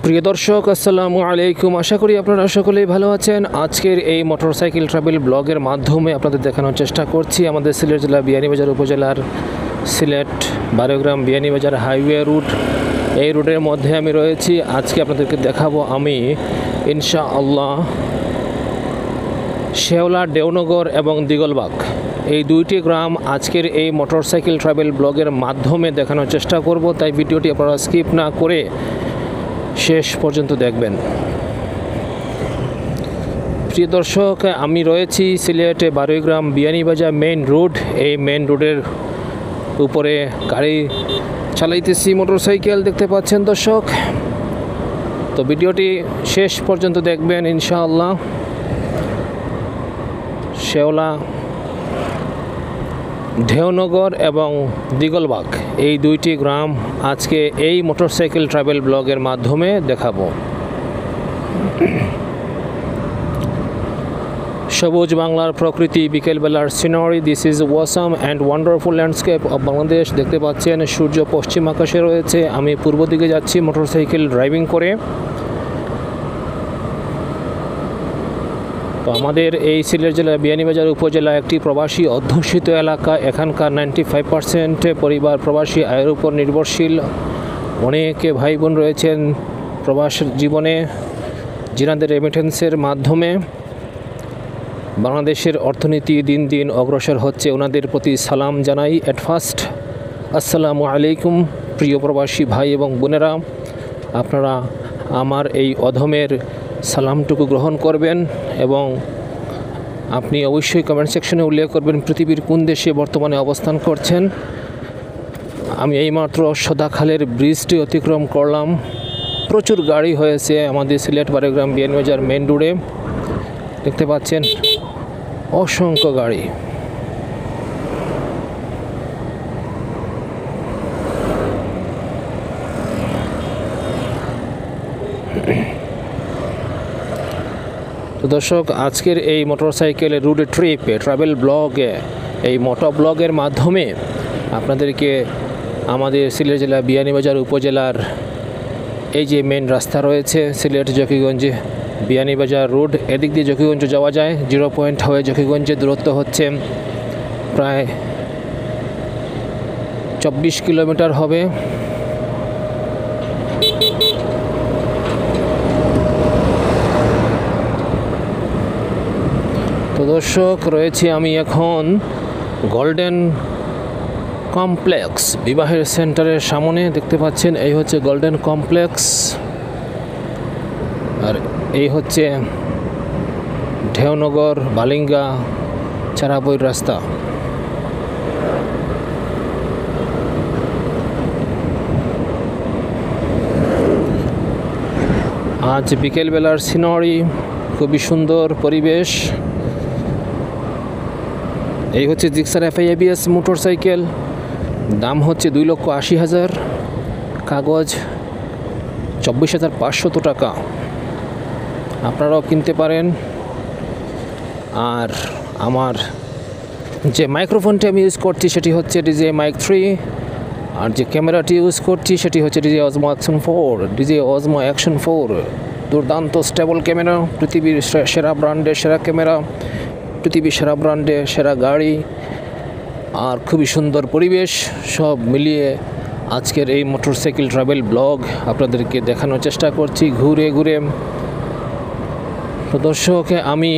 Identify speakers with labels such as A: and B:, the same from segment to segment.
A: প্রিয় দর্শক আসসালামু আলাইকুম। আশা করি আপনারা সকলেই ভালো আছেন। আজকের এই মোটরসাইকেল ট্রাভেল ব্লগের মাধ্যমে আপনাদের দেখানোর চেষ্টা করছি আমাদের সিলেট জেলা বিয়ানীবাজার উপজেলার সিলেট বারোগ্রাম বিয়ানীবাজার হাইওয়ে রুট। এই রুটের মধ্যে আমি রয়েছি। আজকে আপনাদেরকে দেখাবো আমি ইনশাআল্লাহ শেওলা, দেওনগর এবং দিগলবাগ এই দুইটি গ্রাম আজকের এই মোটরসাইকেল ট্রাভেল ব্লগের মাধ্যমে দেখানোর চেষ্টা করব। তাই ভিডিওটি আপনারা স্কিপ না করে শেষ পর্যন্ত দেখবেন। প্রিয় দর্শক, আমি রয়েছি সিলেটে বারোগ্রাম বিয়ানীবাজার মেইন রোড। এই মেইন রোডের উপরে গাড়ি চালাইতেছি, মোটরসাইকেল দেখতে পাচ্ছেন দর্শক। তো ভিডিওটি শেষ পর্যন্ত দেখবেন ইনশাআল্লাহ। শেওলা, দেওনগর এবং দিগলবাগ এই দুইটি গ্রাম আজকে এই মোটরসাইকেল ট্রাভেল ব্লগের মাধ্যমে দেখাবো। সবুজ বাংলার প্রকৃতি, বিকেলবেলার scenery, this is awesome and wonderful landscape of Bangladesh. দেখতে পাচ্ছেন সূর্য পশ্চিম আকাশে রয়েছে। আমি পূর্ব দিকে যাচ্ছি মোটরসাইকেল ড্রাইভিং করে। তো আমাদের এই সিলেট জেলা বিয়ানীবাজার উপজেলা একটি প্রবাসী অধ্যুষিত এলাকা। এখানকার 95% পরিবার প্রবাসী আয়ের উপর নির্ভরশীল। অনেকে ভাই বোন রয়েছেন প্রবাস জীবনে, যিনাদের রেমিটেন্সের মাধ্যমে বাংলাদেশের অর্থনীতি দিন দিন অগ্রসর হচ্ছে। ওনাদের প্রতি সালাম জানাই। অ্যাট ফার্স্ট আসসালামু আলাইকুম প্রিয় প্রবাসী ভাই এবং বোনেরা। আপনারা আমার এই অধমের সালামটুকু গ্রহণ করবেন এবং আপনি অবশ্যই কমেন্ট সেকশনে উল্লেখ করবেন পৃথিবীর কোন দেশে বর্তমানে অবস্থান করছেন। আমি এইমাত্র সদাখালের ব্রিজটি অতিক্রম করলাম। প্রচুর গাড়ি হয়েছে আমাদের সিলেট বারোগ্রাম বিয়ানীবাজার মেইন রোডে। দেখতে পাচ্ছেন অসংখ্য গাড়ি। তো দর্শক, আজকের এই মোটরসাইকেল রুট ট্রিপে ট্রাভেল ব্লগে, এই মোটো ব্লগের মাধ্যমে আপনাদেরকে আমাদের সিলেট জেলা বিয়ানীবাজার উপজেলার এই যে মেন রাস্তা রয়েছে সিলেট জকিগঞ্জ বিয়ানীবাজার রোড, এদিক দিয়ে জকিগঞ্জ যাওয়া যায়। 0 পয়েন্ট হয়ে জকিগঞ্জের দূরত্ব হচ্ছে প্রায় 24 কিলোমিটার হবে। তো দর্শক, রয়েছি আমি এখন গোল্ডেন কমপ্লেক্স বিবাহের সেন্টারের সামনে। দেখতে পাচ্ছেন এই হচ্ছে গোল্ডেন কমপ্লেক্স, আর এই হচ্ছে দেওনগর বালিঙ্গা চারাবইর রাস্তা। আজ বিকেলবেলার সিনারি, খুবই সুন্দর পরিবেশ। এই হচ্ছে জিক্সার FI-ABS মোটরসাইকেল। দাম হচ্ছে 2,80,000, কাগজ 24,500 টাকা। আপনারাও কিনতে পারেন। আর আমার যে মাইক্রোফোনটি আমি ইউজ করছি সেটি হচ্ছে DJI Mic 3, আর যে ক্যামেরাটি ইউজ করছি সেটি হচ্ছে DJI Osmo Action 4। DJI Osmo Action 4 দুর্দান্ত স্টেবল ক্যামেরা, পৃথিবীর সেরা ব্র্যান্ডের সেরা ক্যামেরা, পৃথিবীর সেরা ব্র্যান্ডের সেরা গাড়ি, আর খুবই সুন্দর পরিবেশ। সব মিলিয়ে আজকের এই মোটরসাইকেল ট্রাভেল ব্লগ আপনাদেরকে দেখানোর চেষ্টা করছি ঘুরে ঘুরে। দর্শক, আমি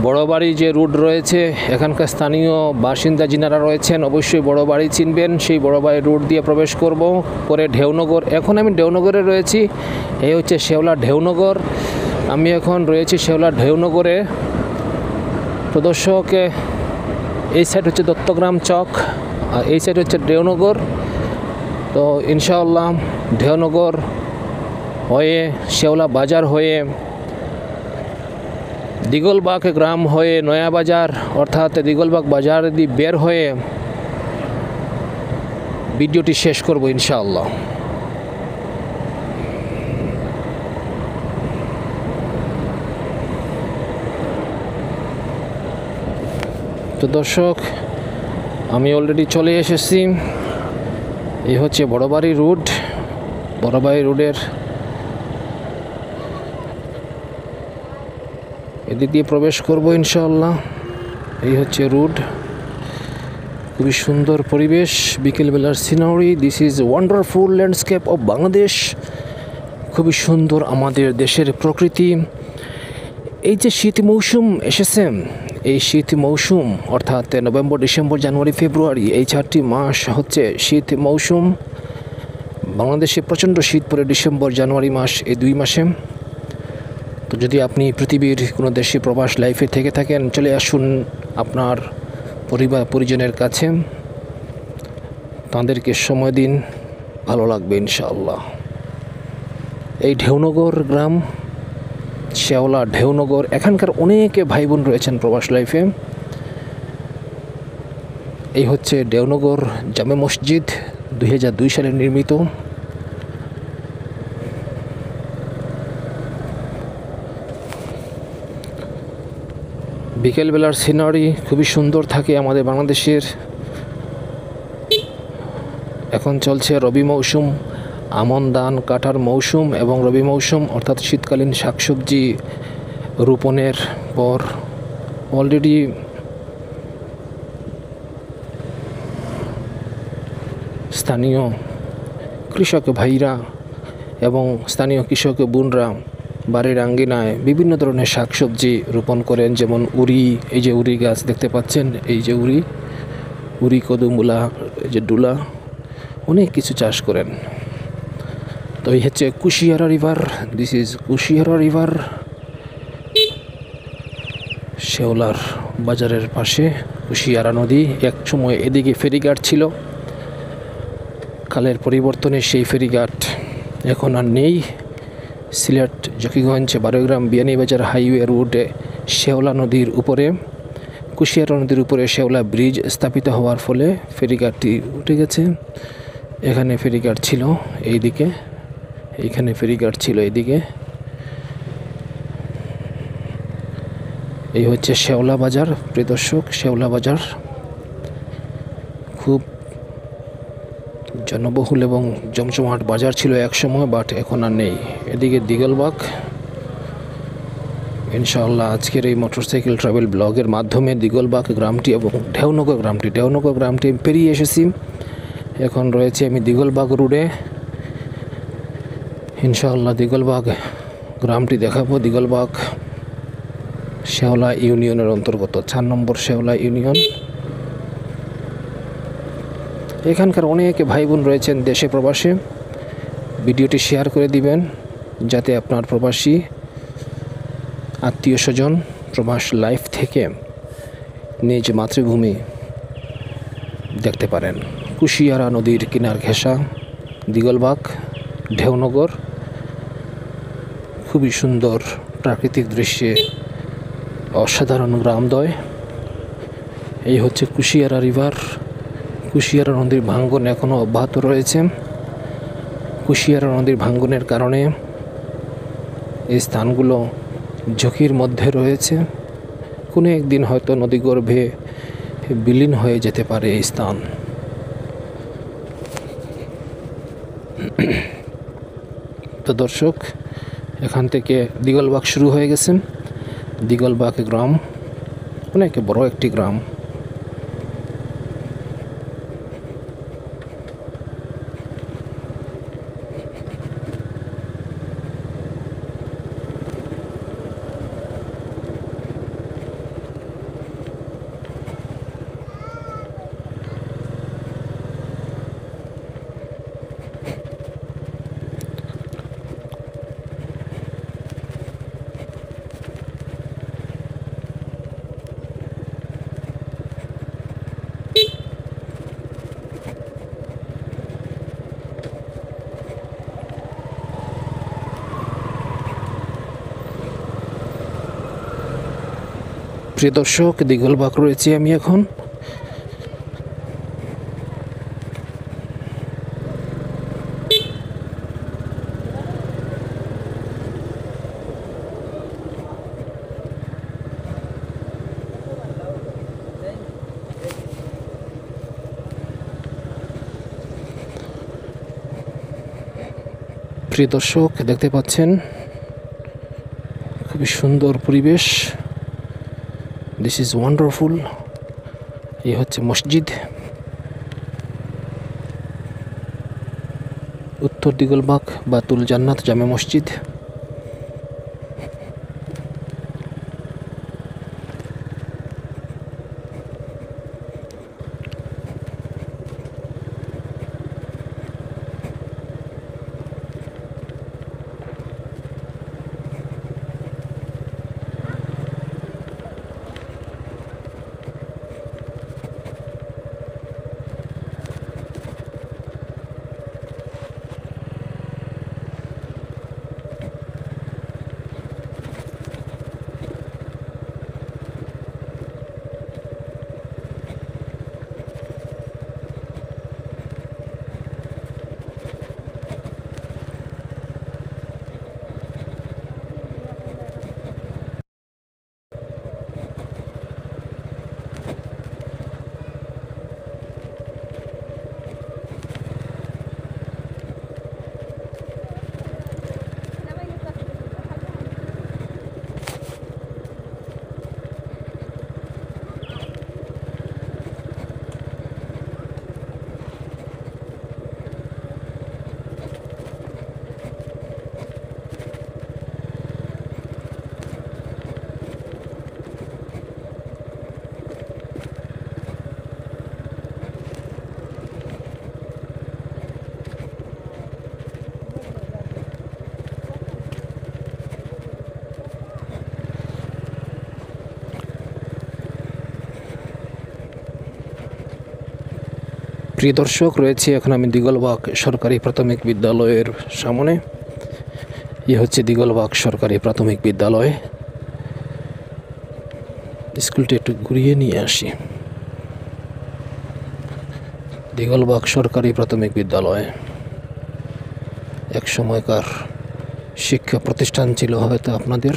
A: বড়বাড়ি যে রুট রয়েছে, এখানকার স্থানীয় বাসিন্দা যিনারা রয়েছেন অবশ্যই বড়বাড়ি চিনবেন। সেই বড়বাড়ি রুট দিয়ে প্রবেশ করব, পরে দেওনগর। এখন আমি দেওনগরে রয়েছি। এই হচ্ছে শেওলা দেওনগর। আমি এখন রয়েছি শেওলা দেওনগরে। তো দর্শক, এই সাইড হচ্ছে দত্তগ্রাম চক আর এই সাইড হচ্ছে দেওনগর। তো ইনশাআল্লাহ দেওনগর হয়ে শেওলা বাজার হয়ে দিগলবাগ গ্রাম হয়ে নয়া বাজার অর্থাৎ দিগলবাগ বাজার দিয়ে বের হয়ে ভিডিওটি শেষ করব ইনশাআল্লাহ। তো দর্শক, আমি অলরেডি চলে এসেছি। এই হচ্ছে বড়বাড়ি রোড। বড়বাড়ি রোডের এদিক দিয়ে প্রবেশ করব ইনশাআল্লাহ। এই হচ্ছে রোড, খুবই সুন্দর পরিবেশ, বিকেলবেলার scenery. This is wonderful landscape of Bangladesh. খুবই সুন্দর আমাদের দেশের প্রকৃতি। এই যে শীত মৌসুম এসেছে, এই শীত মৌসুম অর্থাৎ নভেম্বর, ডিসেম্বর, জানুয়ারি, ফেব্রুয়ারি, এই 4টি মাস হচ্ছে শীত মৌসুম। বাংলাদেশে প্রচণ্ড শীত পড়ে ডিসেম্বর, জানুয়ারি মাস, এই 2 মাসে। তো যদি আপনি পৃথিবীর কোনো দেশে প্রবাস লাইফে থেকে থাকেন, চলে আসুন আপনার পরিবার পরিজনের কাছে, তাদেরকে সময় দিন, ভালো লাগবে ইনশাআল্লাহ। এই ঢেউনগর গ্রাম, শেওলা ঢেউনগর, এখানকার অনেকে ভাই বোন রয়েছেন প্রবাস লাইফে। এই হচ্ছে ঢেউনগর জামে মসজিদ, 2002 সালে নির্মিত। বিকেলবেলার সিনারি খুবই সুন্দর থাকে আমাদের বাংলাদেশের। এখন চলছে রবি মৌসুম, আমন ধান কাটার মৌসুম এবং রবি মৌসুম অর্থাৎ শীতকালীন শাকসবজি রোপণের পর অলরেডি স্থানীয় কৃষক ভাইরা এবং স্থানীয় কৃষক বোনরা বাড়ির আঙ্গিনায় বিভিন্ন ধরনের শাকসবজি রোপণ করেন, যেমন উরি, এই যে উরি গাছ দেখতে পাচ্ছেন, এই যে উরি কদমুলা, এই যে ডুলা, অনেক কিছু চাষ করেন। তো এই হচ্ছে Kushiyara river, this is Kushiyara river, শেওলার বাজারের পাশে কুশিয়ারা নদী। এক সময় এদিকে ফেরিঘাট ছিল, কালের পরিবর্তনে সেই ফেরিঘাট এখন আর নেই। সিলেট জকিগঞ্জ বারোগ্রাম বিয়ানীবাজার হাইওয়ে রুটে শেওলা নদীর উপরে, কুশিয়ারা নদীর উপরে শেওলা ব্রিজ স্থাপিত হওয়ার ফলে ফেরিঘাটটি উঠে গেছে। এখানে ফেরিঘাট ছিল এইদিকে, এইখানে ফেরিঘাট ছিল এইদিকে। এই হচ্ছে শেওলা বাজার, প্রিয় দর্শক, শেওলা বাজার খুব জনবহুল এবং জমজমাট বাজার ছিল এক সময়, বাট এখন আর নেই। এদিকে দিগলবাগ। ইনশাআল্লাহ আজকের এই মোটরসাইকেল ট্রাভেল ব্লগের মাধ্যমে দিগলবাগ গ্রামটি এবং ঢেউনগর গ্রামটি পেরিয়ে এসেছি। এখন রয়েছে আমি দিগলবাগ রোডে। ইনশাআল্লাহ দিগলবাগ গ্রামটি দেখাবো। দিগলবাগ শেওলা ইউনিয়নের অন্তর্গত, 4 নম্বর শেওলা ইউনিয়ন। এখানকার অনেক ভাই বোন রয়েছেন দেশে প্রবাসে। ভিডিওটি শেয়ার করে দিবেন যাতে আপনার প্রবাসী আত্মীয় স্বজন প্রবাস লাইফ থেকে নিজ মাতৃভূমি দেখতে পারেন। কুশিয়ারা নদীর কিনার ঘেঁষা দিগলবাগ ঢেউনগর, খুবই সুন্দর প্রাকৃতিক দৃশ্যে অসাধারণ গ্রামদ্বয়। এই হচ্ছে কুশিয়ারা রিভার। কুশিয়ারা নদীর ভাঙ্গন এখনও অব্যাহত রয়েছে। কুশিয়ারা নদীর ভাঙ্গনের কারণে এই স্থানগুলো ঝুঁকির মধ্যে রয়েছে। কোনো একদিন হয়তো নদীগর্ভে বিলীন হয়ে যেতে পারে এই স্থান। তো দর্শক, এখান থেকে দিগলবাগ শুরু হয়ে গেছে। দিগলবাগ গ্রাম অনেক বড় একটি গ্রাম। প্রিয় দর্শক, দিগলবাগ রয়েছি আমি এখন। প্রিয় দর্শক, দেখতে পাচ্ছেন খুবই সুন্দর পরিবেশ। This is wonderful. এই হচ্ছে মসজিদ, উত্তর দিগলবাগ বাতুল জান্নাত জামে মসজিদ। প্রিয় দর্শক, রয়েছে এখন আমি দিগলবাগ সরকারি প্রাথমিক বিদ্যালয়ের সামনে। এ হচ্ছে দিগলবাগ সরকারি প্রাথমিক বিদ্যালয়। স্কুলটি একটু ঘুরিয়ে নিয়ে আসি। দিগলবাগ সরকারি প্রাথমিক বিদ্যালয় এক সময়কার শিক্ষা প্রতিষ্ঠান ছিল হয়তো আপনাদের।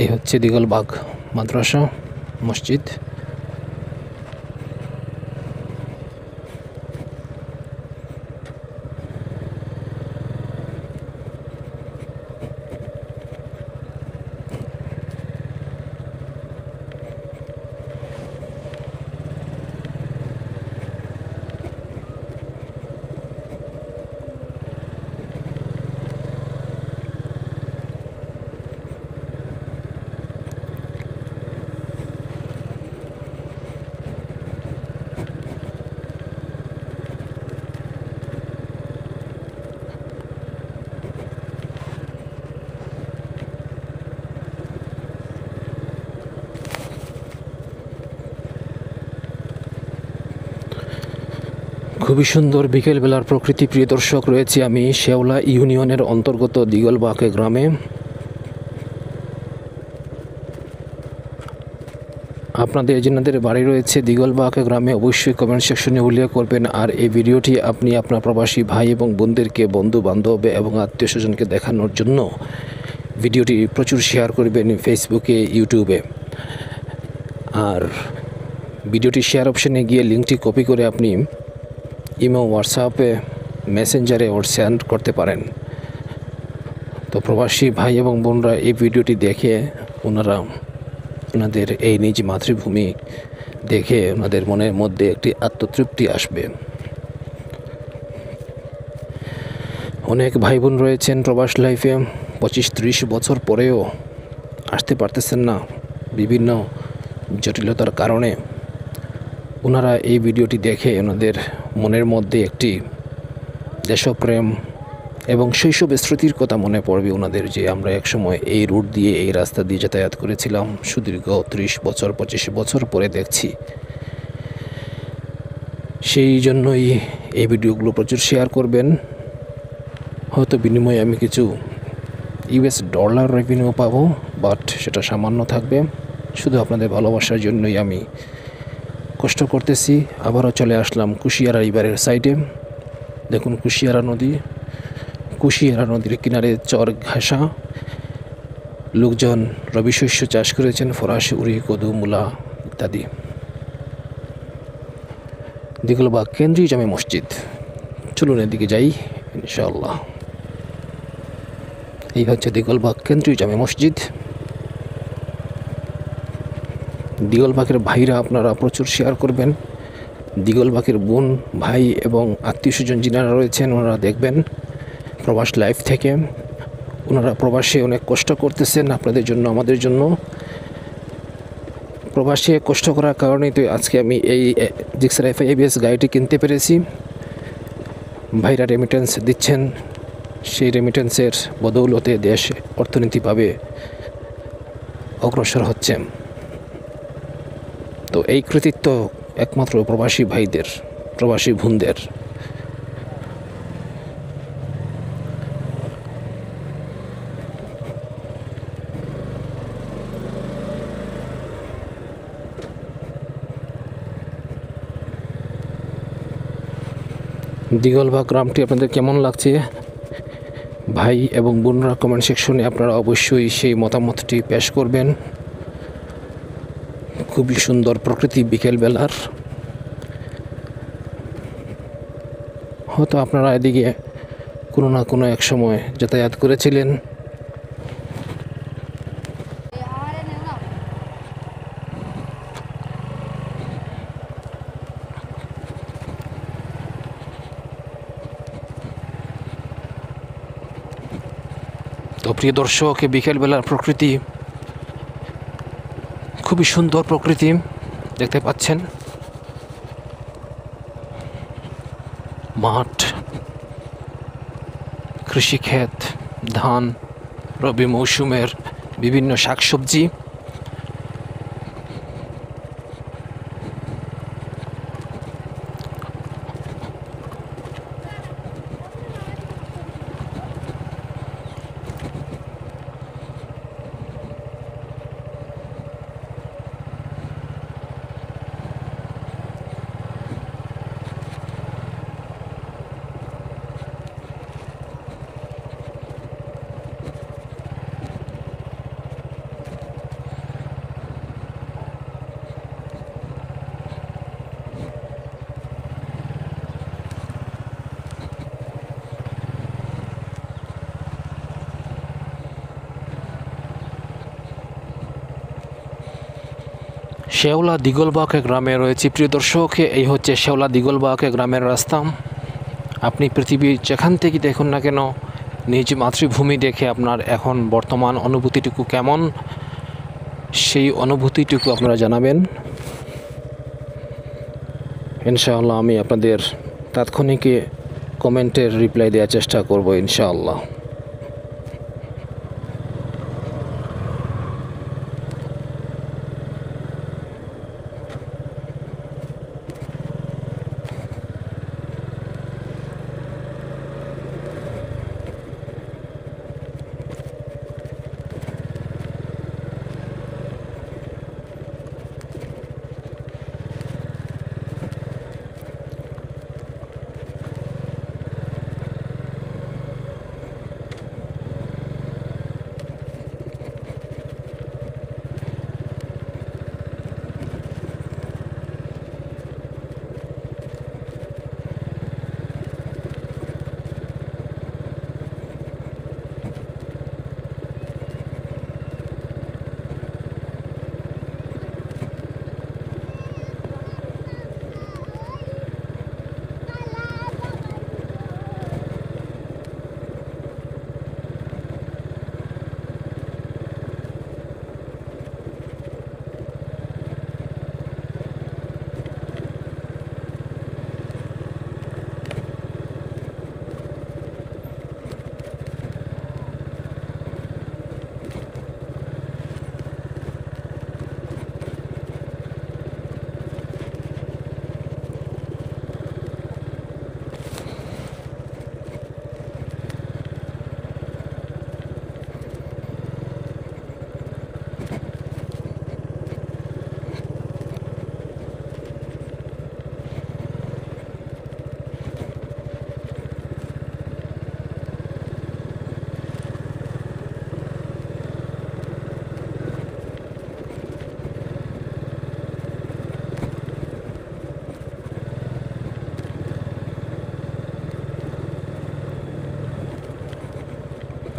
A: এই হচ্ছে দিগলবাগ মাদ্রাসা মসজিদ। খুবই সুন্দর বিকেলবেলার প্রকৃতি। প্রিয় দর্শক, রয়েছে আমি শেওলা ইউনিয়নের অন্তর্গত দিগলবাগ গ্রামে। আপনাদের যেনাদের বাড়ি রয়েছে দিগলবাগ গ্রামে অবশ্যই কমেন্ট সেকশনে উল্লেখ করবেন। আর এই ভিডিওটি আপনি আপনার প্রবাসী ভাই এবং বোনদেরকে, বন্ধু বান্ধব এবং আত্মীয় স্বজনকে দেখানোর জন্য ভিডিওটি প্রচুর শেয়ার করবেন ফেসবুকে, ইউটিউবে। আর ভিডিওটি শেয়ার অপশানে গিয়ে লিঙ্কটি কপি করে আপনি ইমো, হোয়াটসঅ্যাপে, মেসেঞ্জারে ওর সেন্ড করতে পারেন। তো প্রবাসী ভাই এবং বোনরা এই ভিডিওটি দেখে ওনাদের এই নিজ মাতৃভূমি দেখে ওনাদের মনের মধ্যে একটি আত্মতৃপ্তি আসবে। অনেক ভাই বোন রয়েছেন প্রবাস লাইফে 25-30 বছর পরেও আসতে পারতেছেন না বিভিন্ন জটিলতার কারণে। ওনারা এই ভিডিওটি দেখে ওনাদের মনের মধ্যে একটি দেশপ্রেম এবং শৈশবের স্মৃতির কথা মনে পড়বে ওনাদের, যে আমরা একসময় এই রুট দিয়ে, এই রাস্তা দিয়ে যাতায়াত করেছিলাম। সুদীর্ঘ 30 বছর 25 বছর পরে দেখছি। সেই জন্যই এই ভিডিওগুলো প্রচুর শেয়ার করবেন। হয়তো বিনিময়ে আমি কিছু US ডলার রেভিনিউ পাবো, বাট সেটা সামান্য থাকবে। শুধু আপনাদের ভালোবাসার জন্যই আমি কষ্ট করতেছি। আবারও চলে আসলাম কুশিয়ারা রিভারের সাইডে। দেখুন কুশিয়ারা নদী, কুশিয়ারা নদীর কিনারে চর ঘাসা। লোকজন রবি শস্য চাষ করেছেন, ফরাসি, উড়ি, কদু, মূলা ইত্যাদি। দিগলবাগ কেন্দ্রীয় জামে মসজিদ। চলুন এদিকে যাই ইনশাআল্লাহ। এই হচ্ছে দিগলবাগ কেন্দ্রীয় জামে মসজিদ। দিগলবাগের ভাইরা আপনারা প্রচুর শেয়ার করবেন। দিগলবাগের বোন ভাই এবং আত্মীয় স্বজন যিনারা রয়েছেন ওনারা দেখবেন প্রবাস লাইফ থেকে। ওনারা প্রবাসে অনেক কষ্ট করতেছেন আপনাদের জন্য, আমাদের জন্য। প্রবাসে কষ্ট করার কারণেই তো আজকে আমি এই জিক্সার এফআই এবিএস গাড়িটি কিনতে পেরেছি। ভাইরা রেমিটেন্স দিচ্ছেন, সেই রেমিটেন্সের বদৌলতে দেশ অর্থনীতিভাবে অগ্রসর হচ্ছে। তো এই কৃতিত্ব একমাত্র প্রবাসী ভাইদের, প্রবাসী বোনদের। দিগলবাগ গ্রামটি আপনাদের কেমন লাগছে ভাই এবং বোনরা কমেন্ট সেকশনে আপনারা অবশ্যই সেই মতামতটি পেশ করবেন। খুবই সুন্দর প্রকৃতি বিকেলবেলার। হয়তো আপনারা এদিকে কোনো না কোনো এক সময় যাতায়াত করেছিলেন। তো প্রিয় দর্শক, বিকেলবেলার প্রকৃতি খুবই সুন্দর প্রকৃতি দেখতে পাচ্ছেন। মাঠ, কৃষিক্ষেত, ধান, রবি মৌসুমের বিভিন্ন শাকসবজি। শেওলা দিগলবাগ গ্রামে রয়েছে প্রিয় দর্শক। এই হচ্ছে শেওলা দিগলবাগ গ্রামের রাস্তা। আপনি পৃথিবীর যেখান থেকে দেখুন না কেন, নিজ মাতৃভূমি দেখে আপনার এখন বর্তমান অনুভূতিটুকু কেমন, সেই অনুভূতিটুকু আপনারা জানাবেন। ইনশাআল্লাহ আমি আপনাদের তাৎক্ষণিক কমেন্টের রিপ্লাই দেওয়ার চেষ্টা করব ইনশাআল্লাহ।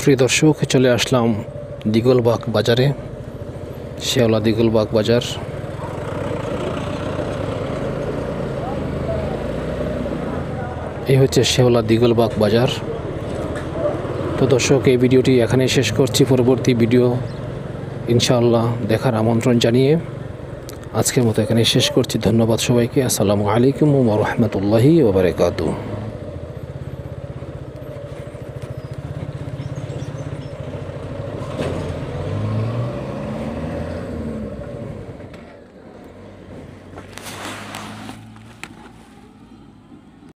A: প্রিয় দর্শক, চলে আসলাম দিগলবাগ বাজারে, শেওলা দিগলবাগ বাজার। এই হচ্ছে শেওলা দিগলবাগ বাজার। তো দর্শক, এই ভিডিওটি এখানেই শেষ করছি। পরবর্তী ভিডিও ইনশাআল্লাহ দেখার আমন্ত্রণ জানিয়ে আজকের মতো এখানেই শেষ করছি। ধন্যবাদ সবাইকে। আসসালামু আলাইকুম ওয়া রাহমাতুল্লাহি ওয়া বারাকাতুহু।